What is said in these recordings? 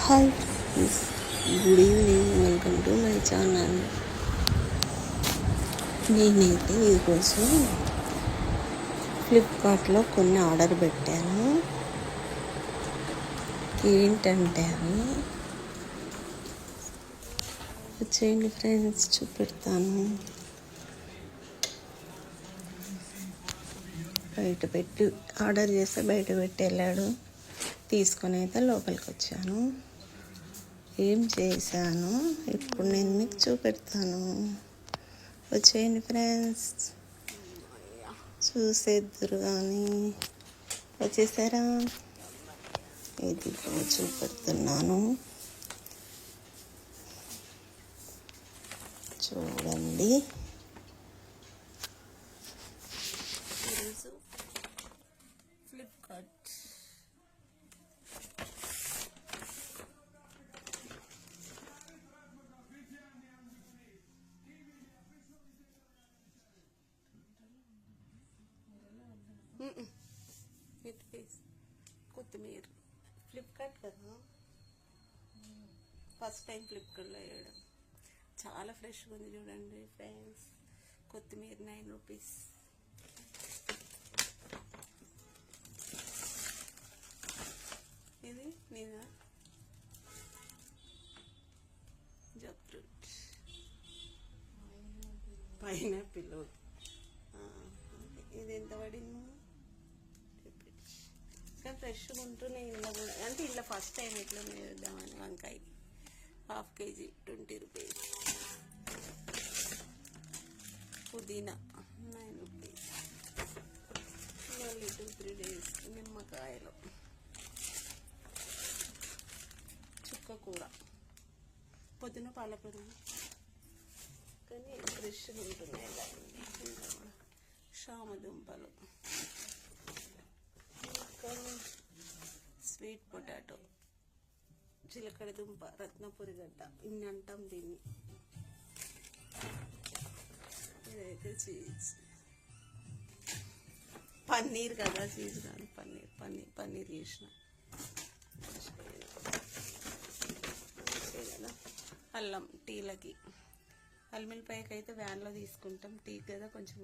Hi friends, good evening. Welcome to my channel. నేనైతే ఈరోజు ఫ్లిప్కార్ట్లో కొన్ని ఆర్డర్ పెట్టాను. ఏంటంటే అవి వచ్చేయండి ఫ్రెండ్స్, చూపెడతాను. బయట పెట్టి ఆర్డర్ చేస్తే బయట పెట్టి వెళ్ళాడు. తీసుకొని అయితే లోపలికి వచ్చాను. ఏం చేశాను ఇప్పుడు నేను మీకు చూపెడతాను. వచ్చేయండి ఫ్రెండ్స్, చూసేద్దరు కానీ. వచ్చేసారా? ఇది చూపెడుతున్నాను, చూడండి. ఈరోజు ఫ్లిప్కార్ట్ కొత్తిమీర. ఫ్లిప్కార్ట్ కదా, ఫస్ట్ టైం ఫ్లిప్కార్ట్లో వేయడం. చాలా ఫ్రెష్గా ఉంది చూడండి ఫ్రెండ్స్. కొత్తిమీర 9 రూపీస్. ఇది నేను జబ్రూట్ పైనాపిల్. ఇది ఎంత పడింది? కానీ ఫ్రెష్గా ఉంటూనే ఇలా కూడా, అంటే ఇలా ఫస్ట్ టైం ఇట్లా వేద్దామని. వంకాయ ½ కేజీ 20 రూపీస్. పుదీనా 9 రూపీస్. మళ్ళీ 2-3 డేస్ నిమ్మకాయలు. చుక్క కూర, పొద్దున పాలకూర, కానీ ఫ్రెష్గా ఉంటున్నాయి. షామదుంపలు, స్వీట్ పొటాటో, చిలకడ దుంప, రత్నపురి గడ్డ, ఇన్ని అంటాం దీన్ని. ఇదైతే చీజ్. పన్నీర్ కదా, చీజ్ కాదు, పన్నీర్ చేసిన కదా. అల్లం టీలకి, అల్మిల్పాయకి అయితే వ్యాన్లో తీసుకుంటాం, టీకి కదా కొంచెం.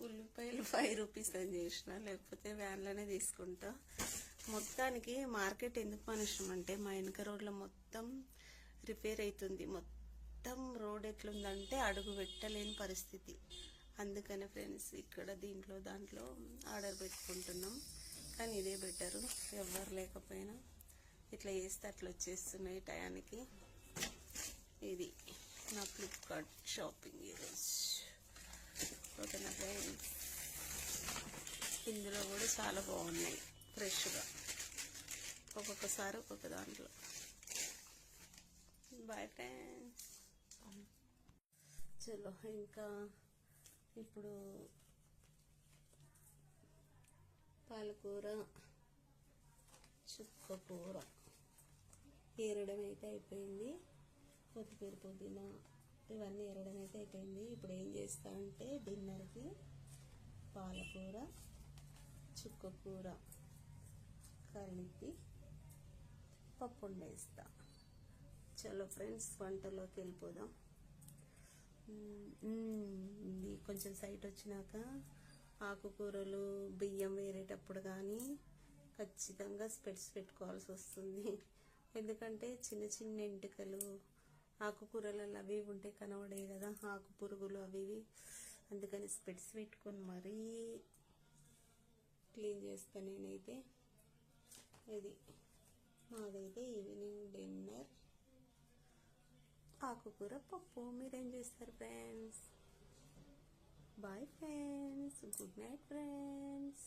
ఉల్లిపాయలు 5 రూపీస్ అని చేసిన, లేకపోతే వ్యాన్లోనే తీసుకుంటా. మొత్తానికి మార్కెట్ ఎందుకు మనుషం అంటే, మా వెనక రోడ్లో మొత్తం రిపేర్ అవుతుంది. మొత్తం రోడ్ ఎట్లుందంటే అడుగు పెట్టలేని పరిస్థితి. అందుకనే ఫ్రెండ్స్ ఇక్కడ దాంట్లో ఆర్డర్ పెట్టుకుంటున్నాం. కానీ ఇదే బెటరు, ఎవరు లేకపోయినా ఇట్లా చేస్తే అట్లా వచ్చేస్తున్నాయి టయానికి. ఇది నా ఫ్లిప్కార్ట్ షాపింగ్ ఈరోజు. ఓకేనా ఫ్రెండ్స్, ఇందులో కూడా చాలా బాగున్నాయి ఫ్రెష్గా, ఒక్కొక్కసారి ఒక్కొక్క దాంట్లో. Bye friends. చలో, ఇంకా ఇప్పుడు పాలకూర, చుక్క కూర ఏరడం అయితే అయిపోయింది. కొత్తిమీర, పుదీనా ఇవన్నీ ఏరడం అయితే అయిపోయింది. ఇప్పుడు ఏం చేస్తా అంటే డిన్నర్కి పాలకూర, చుక్క కూర కలిపి పప్పు వండేస్తా. చలో ఫ్రెండ్స్, వంటలోకి వెళ్ళిపోదాం. ఇది కొంచెం సైట్ వచ్చినాక ఆకుకూరలు బియ్యం వేరేటప్పుడు కానీ ఖచ్చితంగా స్పెట్స్ పెట్టుకోవాల్సి వస్తుంది. ఎందుకంటే చిన్న చిన్న ఎంటుకలు ఆకుకూరలలో అవి ఉంటే కనబడే కదా, ఆకు పురుగులు అవి. అందుకని స్పెట్స్ పెట్టుకొని మరీ క్లీన్ చేస్తాను నేనైతే. ఇది మాదైతే ఈవినింగ్ డిన్నర్ ఆకుకూర పప్పు. మీరేం చేస్తారు ఫ్రెండ్స్? Bye friends, good night friends.